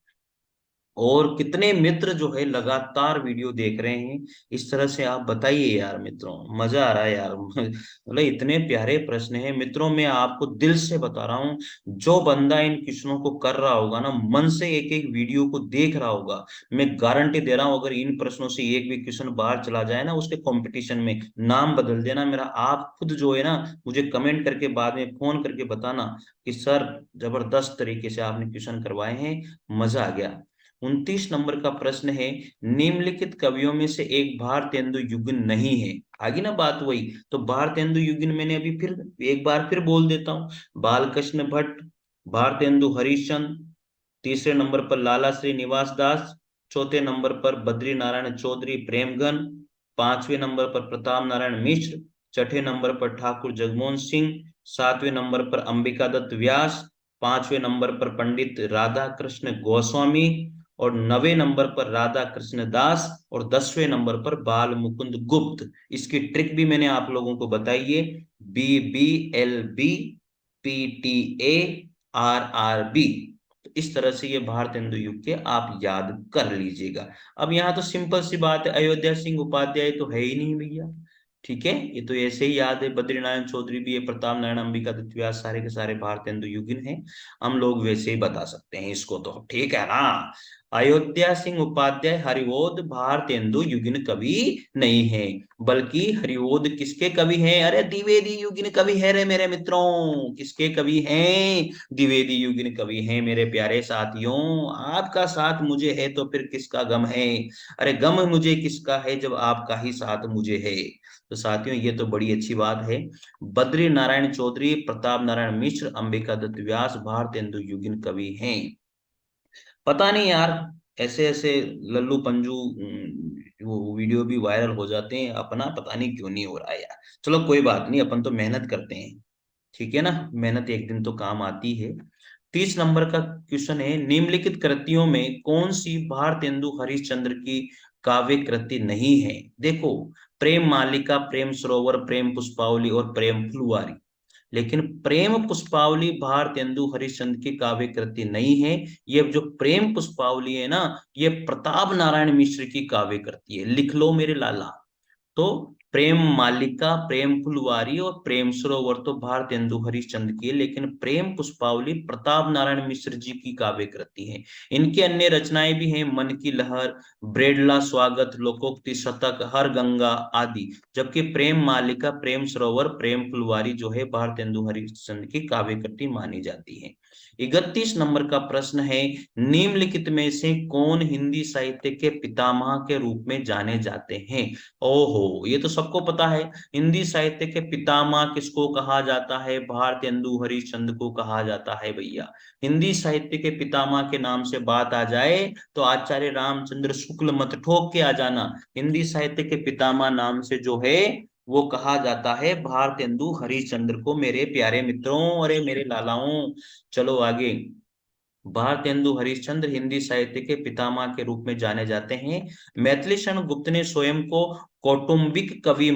और कितने मित्र जो है लगातार वीडियो देख रहे हैं, इस तरह से आप बताइए यार मित्रों, मजा आ रहा है यार। मतलब इतने प्यारे प्रश्न हैं मित्रों, मैं आपको दिल से बता रहा हूँ, जो बंदा इन क्वेश्चनों को कर रहा होगा ना, मन से एक एक वीडियो को देख रहा होगा, मैं गारंटी दे रहा हूँ अगर इन प्रश्नों से एक भी क्वेश्चन बाहर चला जाए ना, उसके कंपटीशन में नाम बदल देना मेरा। आप खुद जो है ना, मुझे कमेंट करके बाद में फोन करके बताना कि सर जबरदस्त तरीके से आपने क्वेश्चन करवाए हैं, मजा आ गया। 29 नंबर का प्रश्न है, निम्नलिखित कवियों में से एक भारतेंदु युगीन नहीं है। आगे ना बात वही, तो भारतेंदु युगीन मैंने अभी फिर एक बार फिर बोल देता हूँ। बालकृष्ण भट्ट, भारतेंदु हरिश्चंद्र, तीसरे नंबर पर लाला श्रीनिवास दास, चौथे नंबर पर बद्री नारायण चौधरी प्रेमगन, पांचवें नंबर पर प्रताप नारायण मिश्र, छठे नंबर पर ठाकुर जगमोहन सिंह, सातवें नंबर पर अंबिका दत्त व्यास, पांचवें नंबर पर पंडित राधा कृष्ण गोस्वामी, और 9वें नंबर पर राधा कृष्ण दास, और 10वें नंबर पर बाल मुकुंद गुप्त। इसकी ट्रिक भी मैंने आप लोगों को बताई है, BBLB, PTARRB। तो इस तरह से ये भारतेंदु युग के आप याद कर लीजिएगा। अब यहाँ तो सिंपल सी बात है, अयोध्या सिंह उपाध्याय तो है ही नहीं भैया, ठीक है, ये तो ऐसे ही याद है। बद्रीनारायण चौधरी भी है, प्रताप नारायण, अंबिका दत्त व्यास, सारे के सारे भारतेंदु युगिन हैं। हम लोग वैसे ही बता सकते हैं इसको, तो ठीक है ना। अयोध्या सिंह उपाध्याय हरिवोद भारतेंदु युगिन कवि नहीं है, बल्कि हरिवोद किसके कवि हैं? अरे द्विवेदी युगिन कवि है रे मेरे मित्रों। किसके कवि हैं? द्विवेदी युगिन कवि हैं मेरे प्यारे साथियों। आपका साथ मुझे है तो फिर किसका गम है? अरे गम मुझे किसका है जब आपका ही साथ मुझे है। तो साथियों ये तो बड़ी अच्छी बात है। बद्री नारायण चौधरी, प्रताप नारायण मिश्र, अंबिका दत्त व्यास भारतेंदु युगिन कवि हैं। पता नहीं यार, ऐसे ऐसे लल्लू पंजू वो वीडियो भी वायरल हो जाते हैं, अपना पता नहीं क्यों नहीं हो रहा है यार। चलो कोई बात नहीं, अपन तो मेहनत करते हैं, ठीक है ना, मेहनत एक दिन तो काम आती है। 30 नंबर का क्वेश्चन है, निम्नलिखित कृतियों में कौन सी भारतेंदु हरिश्चंद्र की काव्य कृति नहीं है? देखो, प्रेम मालिका, प्रेम सरोवर, प्रेम पुष्पावली और प्रेम फुलवारी। लेकिन प्रेम पुष्पावली भारतेंदु हरिश्चंद्र की काव्य कृति नहीं है। ये जो प्रेम पुष्पावली है ना, ये प्रताप नारायण मिश्र की काव्य कृति है, लिख लो मेरे लाला। तो प्रेम मालिका, प्रेम फुलवारी और प्रेम सरोवर तो भारतेंदु हरिश्चंद्र की है, लेकिन प्रेम पुष्पावली प्रताप नारायण मिश्र जी की काव्य कृति है। इनकी अन्य रचनाएं भी हैं, मन की लहर, ब्रेडला स्वागत, लोकोक्ति शतक, हर गंगा आदि। जबकि प्रेम मालिका, प्रेम सरोवर, प्रेम फुलवारी जो है भारतेंदु हरिश्चंद्र की काव्य कृति मानी जाती है। 31 नंबर का प्रश्न है, निम्नलिखित में से कौन हिंदी साहित्य के पितामह के रूप में जाने जाते हैं? ओहो, ये तो सबको पता है। हिंदी साहित्य के पितामह किसको कहा जाता है? भारतेंदु हरिश्चंद्र को कहा जाता है भैया। हिंदी साहित्य के पितामह के नाम से बात आ जाए तो आचार्य रामचंद्र शुक्ल मत ठोक के आ जाना। हिंदी साहित्य के पितामह नाम से जो है वो कहा जाता है भारतेंदु हरिश्चंद्र को, मेरे प्यारे मित्रों, अरे मेरे लालाओं। चलो आगे। भारतेंदु हरिश्चंद्र हिंदी साहित्य के पितामह के रूप में जाने जाते हैं। मैथिली शरण गुप्त ने स्वयं को कौटुंबिक कवि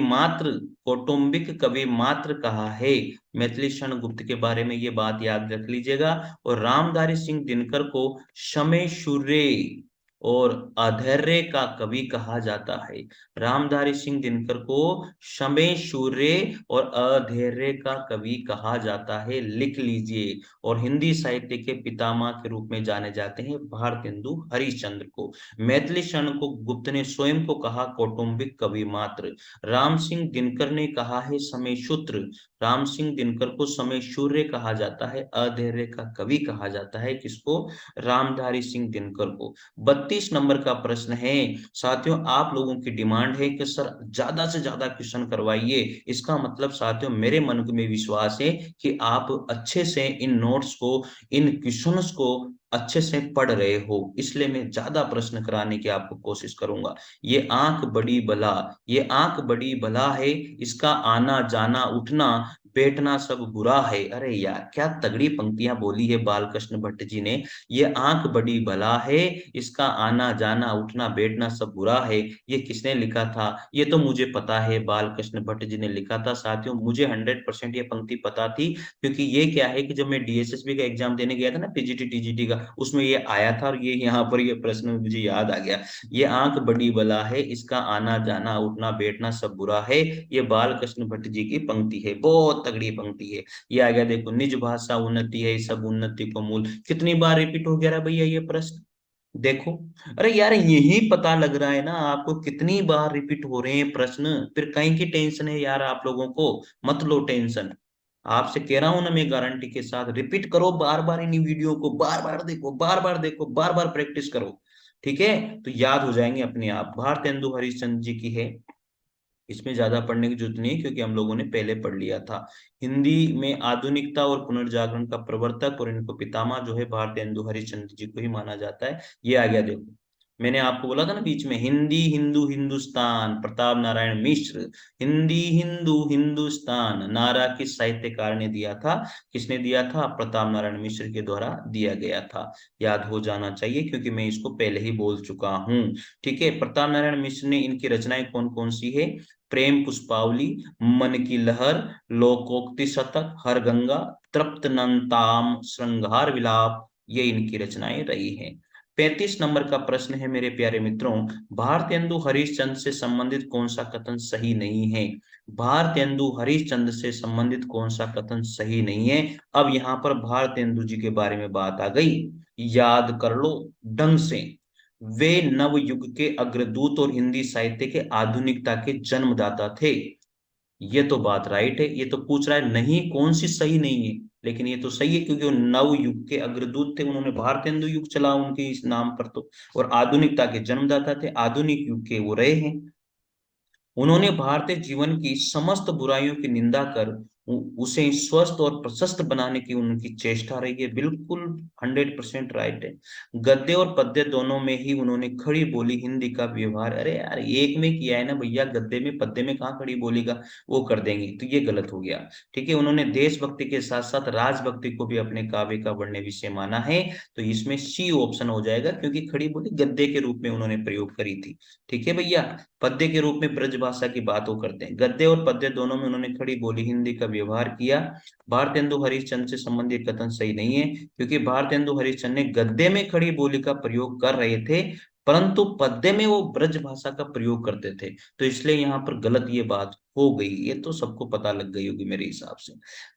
मात्र कहा है। मैथिली शरण गुप्त के बारे में ये बात याद रख लीजिएगा। और रामधारी सिंह दिनकर को शमे शूर्य और अधैर्य का कवि कहा जाता है। रामधारी सिंह दिनकर को शमे शूर्य और अधैर्य का कवि कहा जाता है, लिख लीजिए। और हिंदी साहित्य के पितामह के रूप में जाने जाते हैं भारतेंदु हरिश्चंद्र को। मैथिली शरण को गुप्त ने स्वयं को कहा कौटुंबिक कवि मात्र। राम सिंह दिनकर ने कहा है समय सूत्र। राम सिंह दिनकर को समय शूर्य कहा जाता है, अधैर्य का कवि कहा जाता है, किसको? रामधारी सिंह दिनकर को। 32 नंबर का प्रश्न है साथियों, आप लोगों की डिमांड है कि सर ज्यादा से ज्यादा क्वेश्चन करवाइए। इसका मतलब साथियों मेरे मन में विश्वास है कि आप अच्छे से इन नोट्स को, इन क्वेश्चंस को अच्छे से पढ़ रहे हो, इसलिए मैं ज्यादा प्रश्न कराने की आपको कोशिश करूंगा। ये आंख बड़ी बला, ये आंख बड़ी बला है, इसका आना जाना उठना बैठना सब बुरा है। अरे यार क्या तगड़ी पंक्तियां बोली है बालकृष्ण भट्ट जी ने। ये आंख बड़ी बला है, इसका आना जाना उठना बैठना सब बुरा है। ये किसने लिखा था? ये तो मुझे पता है, बालकृष्ण भट्ट जी ने लिखा था। साथियों मुझे 100% ये पंक्ति पता थी, क्योंकि ये क्या है कि जब मैं डीएसएसबी का एग्जाम देने गया था ना, पीजीटी टीजीटी का, उसमें ये आया था और ये यहाँ पर ये प्रश्न मुझे याद आ गया। ये आंख बड़ी बला है, इसका आना जाना उठना बैठना सब बुरा है। ये बाल कृष्ण भट्ट जी की पंक्ति है, बहुत तगड़ी पंक्ति है। ये आ गया देखो, निज भाषा उन्नति है, सब उन्नति को मूल। कितनी बार रिपीट हो गया रे भैया ये प्रश्न? देखो, अरे यार यही पता लग रहा है ना आपको कितनी बार रिपीट हो रहे हैं प्रश्न। फिर कहीं की टेंशन है यार आप लोगों को? मत लो टेंशन। आपसे कह रहा हूं ना मैं, गारंटी के साथ रिपीट करो बार बार, इन वीडियो को बार बार देखो, बार बार देखो, बार बार प्रैक्टिस करो। ठीक है, तो याद हो जाएंगे अपने आप। भारतेंदु हरिश्चंद्र जी की है, इसमें ज्यादा पढ़ने की जरूरत नहीं है क्योंकि हम लोगों ने पहले पढ़ लिया था। हिंदी में आधुनिकता और पुनर्जागरण का प्रवर्तक और इनको पितामह जो है भारतेंदु हरिश्चंद्र जी को ही माना जाता है। ये आ गया देखो, मैंने आपको बोला था ना बीच में, हिंदी हिंदू हिंदुस्तान प्रताप नारायण मिश्र। हिंदी हिंदू हिंदुस्तान नारा किस साहित्यकार ने दिया था? किसने दिया था? प्रताप नारायण मिश्र के द्वारा दिया गया था। याद हो जाना चाहिए क्योंकि मैं इसको पहले ही बोल चुका हूँ। ठीक है, प्रताप नारायण मिश्र ने, इनकी रचनाएं कौन कौन सी है? प्रेम पुष्पावली, मन की लहर, लोकोक्ति शतक, हर गंगा, तृप्त नंताम, श्रृंगार विलाप, ये इनकी रचनाएं रही हैं। 35 नंबर का प्रश्न है मेरे प्यारे मित्रों, भारतेंदु हरिश्चंद्र से संबंधित कौन सा कथन सही नहीं है? भारतेंदु हरिश्चंद्र से संबंधित कौन सा कथन सही नहीं है? अब यहाँ पर भारतेंदु जी के बारे में बात आ गई, याद कर लो ढंग से। वे नव युग के अग्रदूत और हिंदी साहित्य के आधुनिकता के जन्मदाता थे। ये तो बात राइट है, ये तो पूछ रहा है नहीं कौन सी सही नहीं है, लेकिन ये तो सही है क्योंकि वो नव युग के अग्रदूत थे, उन्होंने भारतेंदु युग चला उनके इस नाम पर तो। और आधुनिकता के जन्मदाता थे, आधुनिक युग के वो रहे हैं। उन्होंने भारतीय जीवन की समस्त बुराइयों की निंदा कर उसे स्वस्थ और प्रशस्त बनाने की उनकी चेष्टा रही है। बिल्कुल 100% राइट है। गद्य और पद्य दोनों में ही उन्होंने खड़ी बोली हिंदी का व्यवहार, अरे यार एक में किया है ना भैया, गद्य में पद्य में कहाँ खड़ी बोली का वो कर देंगे, तो ये गलत हो गया। ठीक है, उन्होंने देशभक्ति के साथ साथ राजभक्ति को भी अपने काव्य का वर्ण्य विषय माना है, तो इसमें सी ऑप्शन हो जाएगा क्योंकि खड़ी बोली गद्य के रूप में उन्होंने प्रयोग करी थी। ठीक है भैया, पद्य के रूप में ब्रज भाषा की बात वो करते हैं, गद्य और पद्य दोनों में उन्होंने खड़ी बोली हिंदी का व्यवहार किया। भारतेंदु हरिश्चंद्र से संबंधित कथन सही नहीं है क्योंकि भारतेंदु हरिश्चंद्र ने गद्य में खड़ी बोली का प्रयोग कर रहे थे, परंतु पद्य में वो ब्रज भाषा का प्रयोग करते थे, तो इसलिए यहाँ पर गलत ये बात हो गई। ये तो सबको पता लग गई होगी मेरे हिसाब से।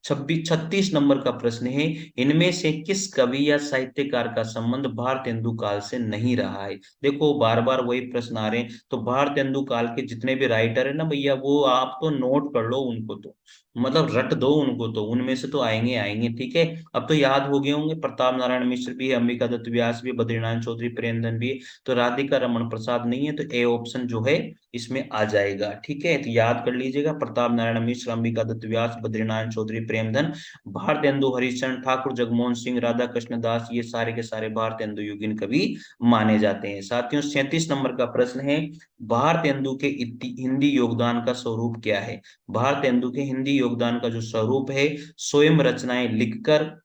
36 नंबर का प्रश्न है, इनमें से किस कवि या साहित्यकार का संबंध भारतेंदु काल से नहीं रहा है? देखो बार बार वही प्रश्न आ रहे हैं, तो भारतेंदु काल के जितने भी राइटर है ना भैया, वो आप तो नोट कर लो उनको, तो मतलब रट दो उनको, तो उनमें से तो आएंगे आएंगे। ठीक है, अब तो याद हो गए होंगे, प्रताप नारायण मिश्र भी है, अंबिका दत्त व्यास भी, बद्रीनारायण चौधरी, प्रेमधन भी है, तो राधिका रमन प्रसाद नहीं है, तो ए ऑप्शन जो है इसमें आ जाएगा। ठीक है, तो याद कर लीजिएगा, प्रताप नारायण मिश्र, अंबिका दत्त व्यास, बद्रीनारायण चौधरी, प्रेमधन, भारतेंदु हरिश्चंद्र ठाकुर, जगमोहन सिंह, राधा कृष्ण दास, ये सारे के सारे भारतेंदु युगीन कवि माने जाते हैं। साथियों 37 नंबर का प्रश्न है, भारतेंदु के हिंदी योगदान का स्वरूप क्या है? भारतेंदु के हिंदी योगदान का जो स्वरूप है, स्वयं रचनाएं लिखकर,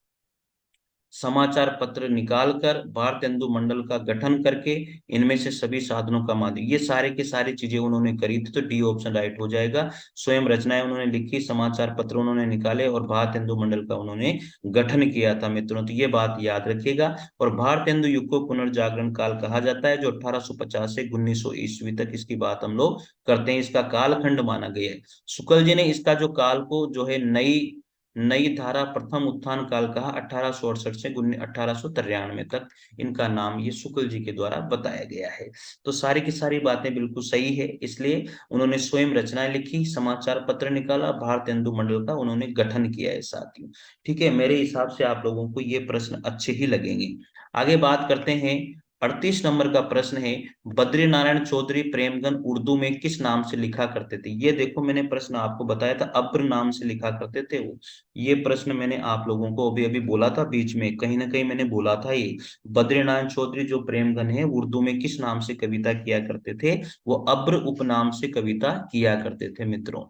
समाचार पत्र निकालकर, भारतेंदु मंडल का गठन करके, इनमें से सभी साधनों का माध्यम, ये सारे के सारी चीजें उन्होंने करी थी, तो डी ऑप्शन राइट हो जाएगा। स्वयं रचनाएं उन्होंने लिखी, समाचार पत्र उन्होंने निकाले और भारतेंदु मंडल का उन्होंने गठन किया था मित्रों, तो ये बात याद रखिएगा। और भारतेंदु युग को पुनर्जागरण काल कहा जाता है, जो 1850 से 1900 ईस्वी तक इसकी बात हम लोग करते हैं, इसका कालखंड माना गया है। शुक्ल जी ने इसका जो काल को जो है नई नई धारा प्रथम उत्थान काल कहा 1868 से 1893 तक। इनका नाम ये शुक्ल जी के द्वारा बताया गया है। तो सारी की सारी बातें बिल्कुल सही है, इसलिए उन्होंने स्वयं रचनाएं लिखी, समाचार पत्र निकाला, भारतेंदु मंडल का उन्होंने गठन किया है साथियों। ठीक है, मेरे हिसाब से आप लोगों को ये प्रश्न अच्छे ही लगेंगे। आगे बात करते हैं। 38 नंबर का प्रश्न है, बद्री नारायण चौधरी प्रेमगन उर्दू में किस नाम से लिखा करते थे? ये देखो, मैंने प्रश्न आपको बताया था, अब्र नाम से लिखा करते थे वो। ये प्रश्न मैंने आप लोगों को अभी अभी बोला था, बीच में कहीं ना कहीं मैंने बोला था ये। बद्री नारायण चौधरी जो प्रेमगन है, उर्दू में किस नाम से कविता किया करते थे? वो अब्र उपनाम से कविता किया करते थे मित्रों।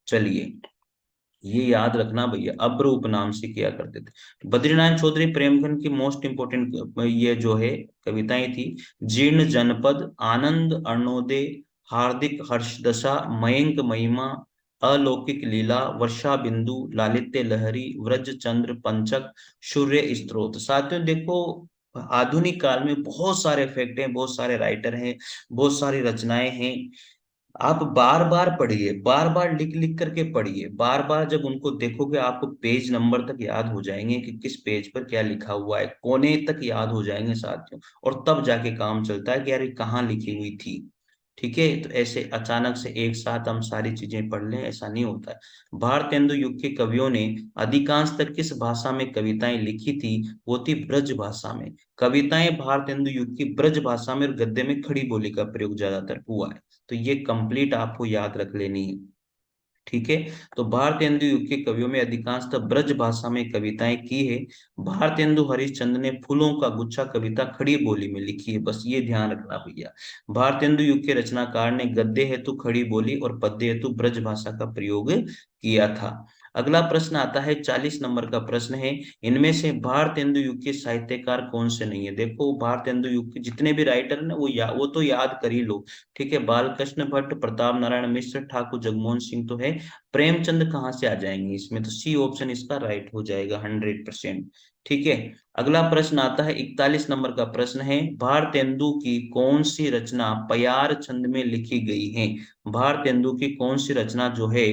चलिए, ये याद रखना भैया, अब्र उपनाम से किया करते थे। बद्रीनारायण चौधरी प्रेमगन की मोस्ट इंपोर्टेंट ये जो है कविताएं थी, जीर्ण जनपद, आनंद अरुणोदय, हार्दिक हर्षदशा, मयंक महिमा, अलौकिक लीला, वर्षा बिंदु, लालित्य लहरी, व्रज चंद्र पंचक, सूर्य स्त्रोत। साथियों देखो, आधुनिक काल में बहुत सारे फैक्ट हैं, बहुत सारे राइटर हैं, बहुत सारी रचनाएं हैं। आप बार बार पढ़िए, बार बार लिख लिख करके पढ़िए, बार बार जब उनको देखोगे आपको पेज नंबर तक याद हो जाएंगे कि किस पेज पर क्या लिखा हुआ है, कोने तक याद हो जाएंगे साथियों। और तब जाके काम चलता है कि यार ये कहाँ लिखी हुई थी। ठीक है, तो ऐसे अचानक से एक साथ हम सारी चीजें पढ़ लें, ऐसा नहीं होता है। भारतेंदु युग के कवियों ने अधिकांशतः किस भाषा में कविताएं लिखी थी? वो थी ब्रज भाषा में। कविताएं भारतेंदु युग की ब्रज भाषा में और गद्य में खड़ी बोली का प्रयोग ज्यादातर हुआ है। तो ये कंप्लीट आपको याद रख लेनी है। ठीक है, तो भारतेंदु युग के कवियों में अधिकांशतः ब्रज भाषा में कविताएं की है। भारतेंदु हरिश्चंद्र ने फूलों का गुच्छा कविता खड़ी बोली में लिखी है, बस ये ध्यान रखना भैया। भारतेंदु युग के रचनाकार ने गद्य हेतु खड़ी बोली और पद्य हेतु ब्रज भाषा का प्रयोग किया था। अगला प्रश्न आता है, 40 नंबर का प्रश्न है, इनमें से भारतेंदु युग के साहित्यकार कौन से नहीं है? देखो, भारतेंदु युग के जितने भी राइटर ना, वो तो याद कर ही लो। ठीक है, बालकृष्ण भट्ट, प्रताप नारायण मिश्र, ठाकुर जगमोहन सिंह तो है। प्रेमचंद कहाँ से आ जाएंगे इसमें? तो सी ऑप्शन इसका राइट हो जाएगा 100%। ठीक है, अगला प्रश्न आता है, 41 नंबर का प्रश्न है, भारतेंदु की कौन सी रचना पयार छंद में लिखी गई है? भारतेंदु की कौन सी रचना जो है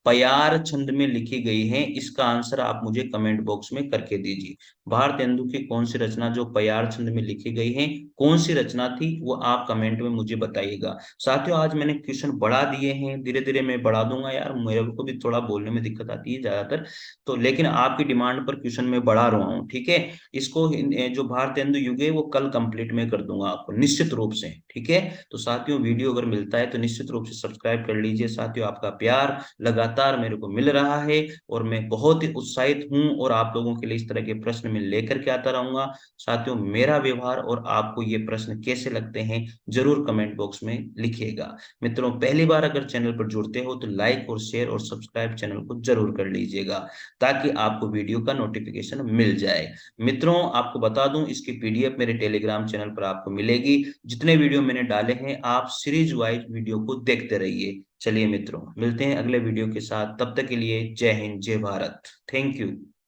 पयार छंद में लिखी गई है? इसका आंसर आप मुझे कमेंट बॉक्स में करके दीजिए। भारतेंदु की कौन सी रचना जो पयार छंद में लिखी गई है, कौन सी रचना थी, वो आप कमेंट में मुझे बताइएगा। साथियों, आज मैंने क्वेश्चन बढ़ा दिए हैं, धीरे धीरे मैं बढ़ा दूंगा यार, मेरे को भी थोड़ा बोलने में दिक्कत आती है ज्यादातर। तो लेकिन आपकी डिमांड पर क्वेश्चन मैं बढ़ा रहा हूँ। ठीक है, इसको जो भारतेंदु युग है वो कल कंप्लीट में कर दूंगा आपको निश्चित रूप से। ठीक है, तो साथियों, वीडियो अगर मिलता है तो निश्चित रूप से सब्सक्राइब कर लीजिए। साथियों, आपका प्यार लगातार मेरे को मिल रहा है और मैं बहुत ही उत्साहित हूँ, और आप लोगों के लिए इस तरह के प्रश्न मैं लेकर के आता रहूंगा। साथियों, मेरा व्यवहार और आपको ये प्रश्न कैसे लगते हैं, जरूर कमेंट बॉक्स में लिखिएगा। मित्रों, पहली बार अगर चैनल पर जुड़ते हो तो लाइक और शेयर और सब्सक्राइब चैनल को जरूर कर लीजिएगा, ताकि आपको वीडियो का नोटिफिकेशन मिल जाए। मित्रों, आपको बता दूं, इसकी पीडीएफ मेरे टेलीग्राम चैनल पर आपको मिलेगी। जितने वीडियो मैंने डाले हैं, आप सीरीज वाइज वीडियो को देखते रहिए। चलिए मित्रों, मिलते हैं अगले वीडियो के साथ, तब तक के लिए जय हिंद, जय भारत, थैंक यू।